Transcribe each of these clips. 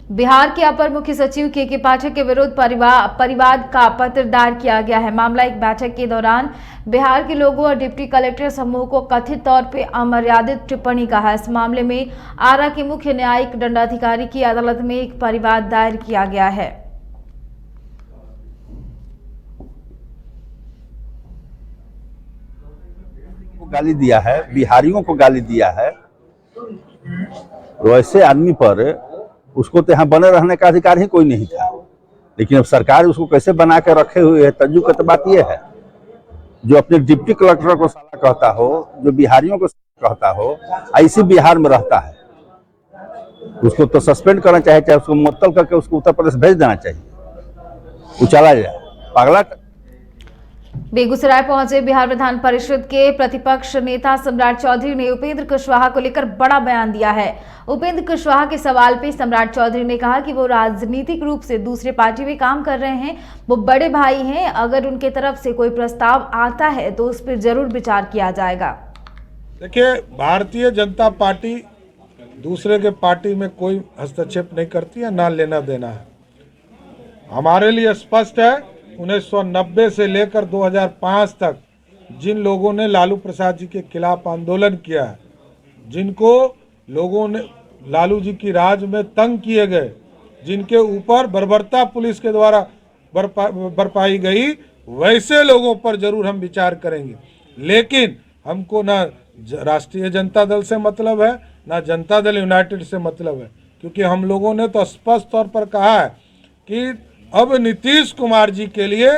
बिहार के अपर मुख्य सचिव के पाठक के विरुद्ध परिवाद का पत्र दायर किया गया है। मामला एक बैठक के दौरान बिहार के लोगों और डिप्टी कलेक्टर समूह को कथित तौर पे अमर्यादित टिप्पणी का है। इस मामले में आरा के मुख्य न्यायिक दंडाधिकारी की अदालत में एक परिवाद दायर किया गया है। गाली दिया है, बिहारियों को गाली दिया है, वैसे आदमी पर उसको तो यहाँ बने रहने का अधिकार ही कोई नहीं था। लेकिन अब सरकार उसको कैसे बना के रखे हुए है, तज्जुब की बात यह है, जो अपने डिप्टी कलेक्टर को साला कहता हो, जो बिहारियों को कहता हो, ऐसी बिहार में रहता है, उसको तो सस्पेंड करना चाहिए, चाहे उसको मुअत्तल करके उसको उत्तर प्रदेश भेज देना चाहिए, वो चला जाए पागला। बेगूसराय पहुंचे बिहार विधान परिषद के प्रतिपक्ष नेता सम्राट चौधरी ने उपेंद्र कुशवाहा को लेकर बड़ा बयान दिया है। उपेंद्र कुशवाहा के सवाल पे सम्राट चौधरी ने कहा कि वो राजनीतिक रूप से दूसरे पार्टी में काम कर रहे हैं, वो बड़े भाई हैं, अगर उनके तरफ से कोई प्रस्ताव आता है तो उस पर जरूर विचार किया जाएगा। देखिए, भारतीय जनता पार्टी दूसरे के पार्टी में कोई हस्तक्षेप नहीं करती है, ना लेना देना है। हमारे लिए स्पष्ट है, 1990 से लेकर 2005 तक जिन लोगों ने लालू प्रसाद जी के खिलाफ आंदोलन किया है, जिनको लोगों ने लालू जी की राज में तंग किए गए, जिनके ऊपर बर्बरता पुलिस के द्वारा बरपाई गई, वैसे लोगों पर जरूर हम विचार करेंगे। लेकिन हमको ना राष्ट्रीय जनता दल से मतलब है, ना जनता दल यूनाइटेड से मतलब है, क्योंकि हम लोगों ने तो स्पष्ट तौर पर कहा है कि अब नीतीश कुमार जी के लिए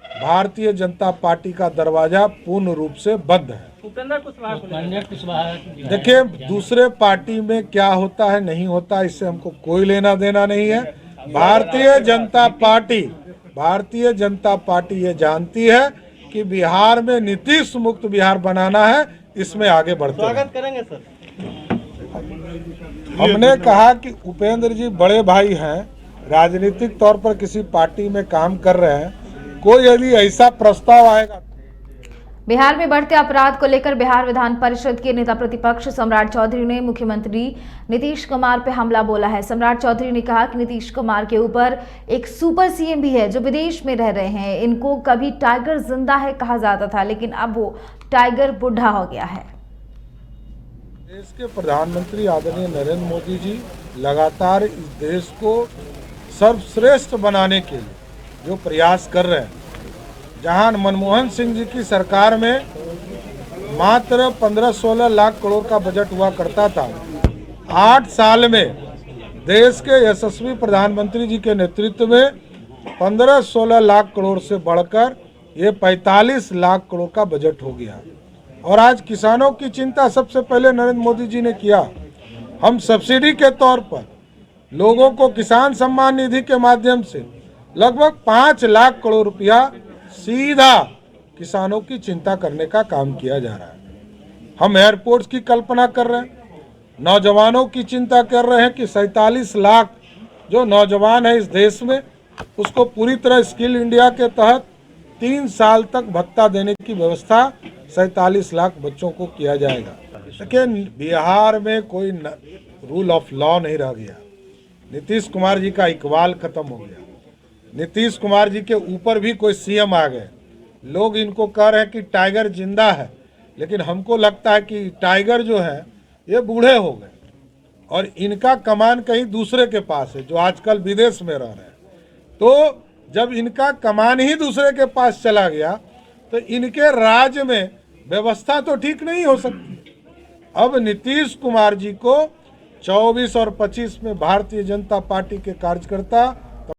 भारतीय जनता पार्टी का दरवाजा पूर्ण रूप से बंद है। देखिए, दूसरे पार्टी में क्या होता है नहीं होता, इससे हमको कोई लेना देना नहीं है। भारतीय जनता पार्टी ये जानती है कि बिहार में नीतीश मुक्त बिहार बनाना है, इसमें आगे बढ़ते हैं। स्वागत करेंगे सर। हमने कहा कि उपेंद्र जी बड़े भाई हैं, राजनीतिक तौर पर किसी पार्टी में काम कर रहे हैं, कोई यदि ऐसा प्रस्ताव आएगा। बिहार में बढ़ते अपराध को लेकर बिहार विधान परिषद के नेता प्रतिपक्ष सम्राट चौधरी ने मुख्यमंत्री नीतीश कुमार पर हमला बोला है। सम्राट चौधरी ने कहा कि नीतीश कुमार के ऊपर एक सुपर सीएम भी है जो विदेश में रह रहे हैं। इनको कभी टाइगर जिंदा है कहा जाता था, लेकिन अब वो टाइगर बूढ़ा हो गया है। देश के प्रधानमंत्री आदरणीय नरेंद्र मोदी जी लगातार इस देश को सर्वश्रेष्ठ बनाने के लिए जो प्रयास कर रहे हैं, जहां मनमोहन सिंह जी की सरकार में मात्र 15-16 लाख करोड़ का बजट हुआ करता था, 8 साल में देश के यशस्वी प्रधानमंत्री जी के नेतृत्व में 15-16 लाख करोड़ से बढ़कर ये 45 लाख करोड़ का बजट हो गया। और आज किसानों की चिंता सबसे पहले नरेंद्र मोदी जी ने किया। हम सब्सिडी के तौर पर लोगों को किसान सम्मान निधि के माध्यम से लगभग 5 लाख करोड़ रुपया सीधा किसानों की चिंता करने का काम किया जा रहा है। हम एयरपोर्ट्स की कल्पना कर रहे हैं, नौजवानों की चिंता कर रहे हैं कि 47 लाख जो नौजवान है इस देश में, उसको पूरी तरह स्किल इंडिया के तहत 3 साल तक भत्ता देने की व्यवस्था 47 लाख बच्चों को किया जाएगा। देखिए, बिहार में कोई रूल ऑफ लॉ नहीं रह गया। नीतीश कुमार जी का इकबाल खत्म हो गया। नीतीश कुमार जी के ऊपर भी कोई सीएम आ गए। लोग इनको कह रहे हैं कि टाइगर जिंदा है, लेकिन हमको लगता है कि टाइगर जो है ये बूढ़े हो गए और इनका कमान कहीं दूसरे के पास है, जो आजकल विदेश में रह रहे हैं। तो जब इनका कमान ही दूसरे के पास चला गया तो इनके राज्य में व्यवस्था तो ठीक नहीं हो सकती। अब नीतीश कुमार जी को 24 और 25 में भारतीय जनता पार्टी के कार्यकर्ता